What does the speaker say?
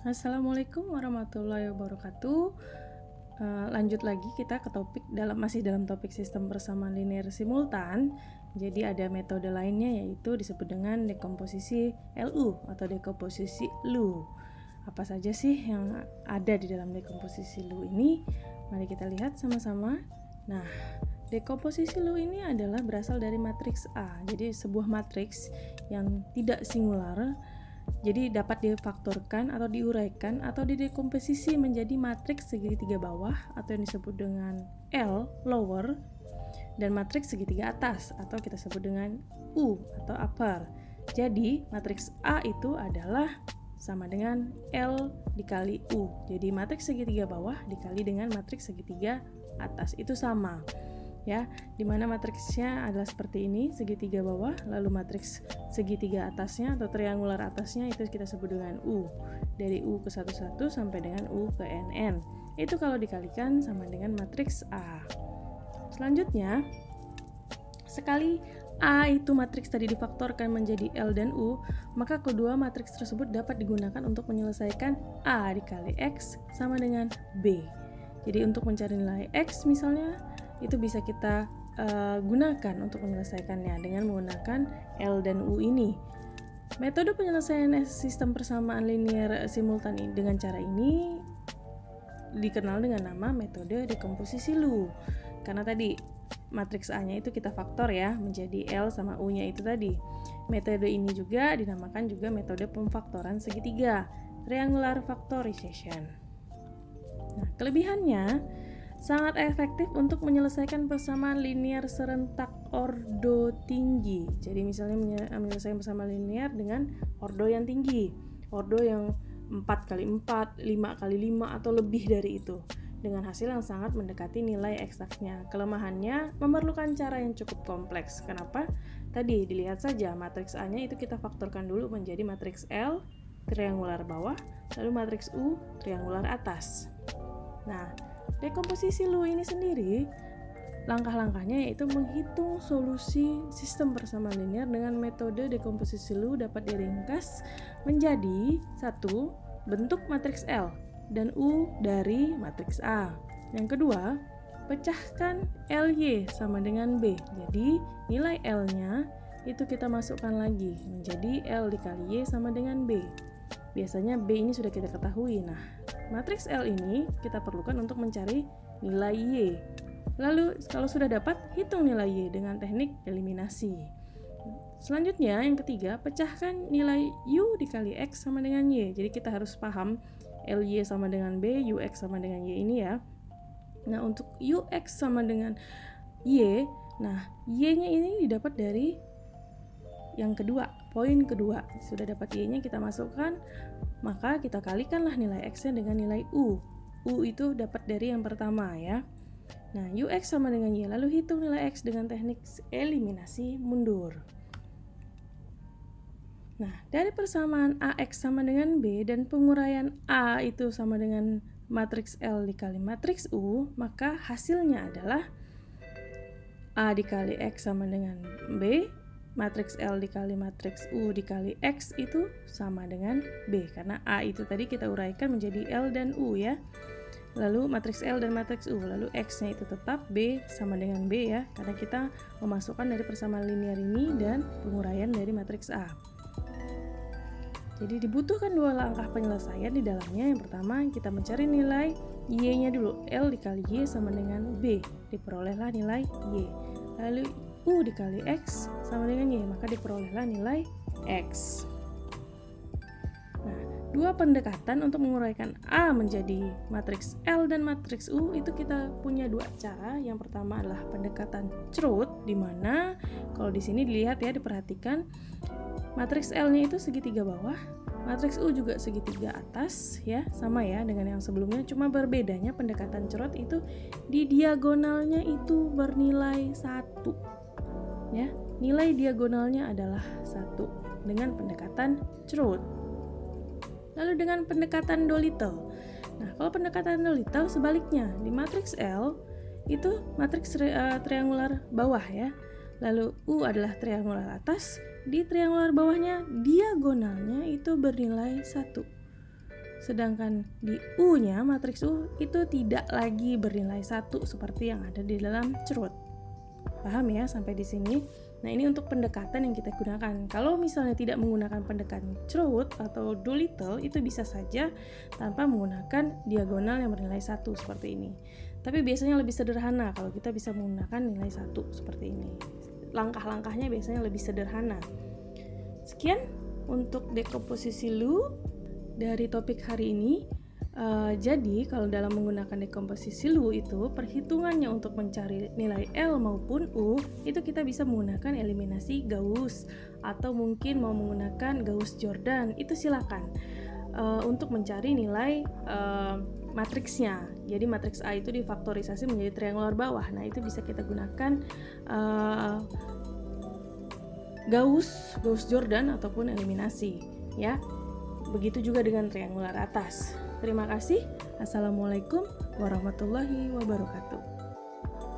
Assalamualaikum warahmatullahi wabarakatuh. Lanjut lagi kita ke topik masih dalam topik sistem persamaan linear simultan. Jadi ada metode lainnya yaitu disebut dengan dekomposisi LU atau dekomposisi LU. Apa saja sih yang ada di dalam dekomposisi LU ini? Mari kita lihat sama-sama. Nah, dekomposisi LU ini adalah berasal dari matriks A. Jadi sebuah matriks yang tidak singular. Jadi dapat difaktorkan atau diuraikan atau didekomposisi menjadi matriks segitiga bawah atau yang disebut dengan L lower dan matriks segitiga atas atau kita sebut dengan U atau upper. Jadi matriks A itu adalah sama dengan L dikali U. Jadi matriks segitiga bawah dikali dengan matriks segitiga atas itu sama. Ya, dimana matriksnya adalah seperti ini, segitiga bawah, lalu matriks segitiga atasnya atau triangular atasnya itu kita sebut dengan U. Dari U ke 11 sampai dengan U ke NN. Itu kalau dikalikan sama dengan matriks A. Selanjutnya, sekali A itu matriks tadi difaktorkan menjadi L dan U, maka kedua matriks tersebut dapat digunakan untuk menyelesaikan A dikali X sama dengan B. Jadi untuk mencari nilai X misalnya, itu bisa kita gunakan untuk menyelesaikannya dengan menggunakan L dan U ini. Metode penyelesaian sistem persamaan linear simultan dengan cara ini dikenal dengan nama metode dekomposisi LU. Karena tadi matriks A-nya itu kita faktor ya menjadi L sama U-nya itu tadi. Metode ini juga dinamakan juga metode pemfaktoran segitiga, triangular factorization. Nah, kelebihannya sangat efektif untuk menyelesaikan persamaan linear serentak ordo tinggi. Jadi misalnya menyelesaikan persamaan linear dengan ordo yang tinggi, ordo yang 4x4, 5x5 atau lebih dari itu, dengan hasil yang sangat mendekati nilai eksaksnya. Kelemahannya memerlukan cara yang cukup kompleks. Kenapa? Tadi dilihat saja matriks A-nya itu kita faktorkan dulu menjadi matriks L triangular bawah, lalu matriks U triangular atas. Nah, dekomposisi LU ini sendiri, langkah-langkahnya yaitu menghitung solusi sistem persamaan linear dengan metode dekomposisi LU dapat diringkas menjadi 1. Bentuk matriks L dan U dari matriks A. Yang kedua, pecahkan LY sama dengan B. Jadi, nilai L-nya itu kita masukkan lagi menjadi L dikali Y sama dengan B. Biasanya B ini sudah kita ketahui. Nah, matriks L ini kita perlukan untuk mencari nilai Y. Lalu kalau sudah dapat, hitung nilai Y dengan teknik eliminasi. Selanjutnya yang ketiga, pecahkan nilai U dikali X sama dengan Y. Jadi kita harus paham LY sama dengan B, UX sama dengan Y ini ya. Nah, untuk UX sama dengan Y, nah Y-nya ini didapat dari yang kedua, poin kedua. Sudah dapat Y-nya kita masukkan, maka kita kalikanlah nilai X-nya dengan nilai U. U itu dapat dari yang pertama ya. Nah, UX sama dengan Y, lalu hitung nilai X dengan teknik eliminasi mundur. Nah, dari persamaan AX sama dengan B dan penguraian A itu sama dengan matriks L dikali matriks U, maka hasilnya adalah A dikali X sama dengan B, matriks L dikali matriks U dikali X itu sama dengan B, karena A itu tadi kita uraikan menjadi L dan U ya. Lalu matriks L dan matriks U, lalu X-nya itu tetap B sama dengan B ya, karena kita memasukkan dari persamaan linear ini dan penguraian dari matriks A. Jadi dibutuhkan dua langkah penyelesaian di dalamnya. Yang pertama, kita mencari nilai Y-nya dulu. L dikali Y sama dengan B, diperolehlah nilai Y. Lalu U dikali X sama dengan Y, maka diperolehlah nilai X. Nah, dua pendekatan untuk menguraikan A menjadi matriks L dan matriks U itu kita punya dua cara. Yang pertama adalah pendekatan Chroot, di mana kalau di sini dilihat ya, diperhatikan matriks L-nya itu segitiga bawah, matriks U juga segitiga atas ya, sama ya dengan yang sebelumnya, cuma berbedanya pendekatan Chroot itu di diagonalnya itu bernilai 1 ya, nilai diagonalnya adalah 1 dengan pendekatan Chroot. Lalu dengan pendekatan Dolittle, nah kalau pendekatan Dolittle sebaliknya, di matriks L itu matriks triangular bawah ya, lalu U adalah triangular atas, di triangular bawahnya diagonalnya itu bernilai 1. Sedangkan di U-nya, matriks U itu tidak lagi bernilai 1 seperti yang ada di dalam cerut. Paham ya sampai di sini? Nah, ini untuk pendekatan yang kita gunakan. Kalau misalnya tidak menggunakan pendekatan cerut atau Doolittle, itu bisa saja tanpa menggunakan diagonal yang bernilai 1 seperti ini. Tapi biasanya lebih sederhana kalau kita bisa menggunakan nilai 1 seperti ini. Langkah-langkahnya biasanya lebih sederhana. Sekian untuk dekomposisi Lu dari topik hari ini. Jadi kalau dalam menggunakan dekomposisi Lu itu perhitungannya untuk mencari nilai L maupun U itu kita bisa menggunakan eliminasi Gauss atau mungkin mau menggunakan Gauss-Jordan, itu silakan untuk mencari nilai matriksnya. Jadi matriks A itu difaktorisasi menjadi triangular bawah. Nah, itu bisa kita gunakan Gauss-Jordan ataupun eliminasi ya. Begitu juga dengan triangular atas. Terima kasih. Assalamualaikum warahmatullahi wabarakatuh.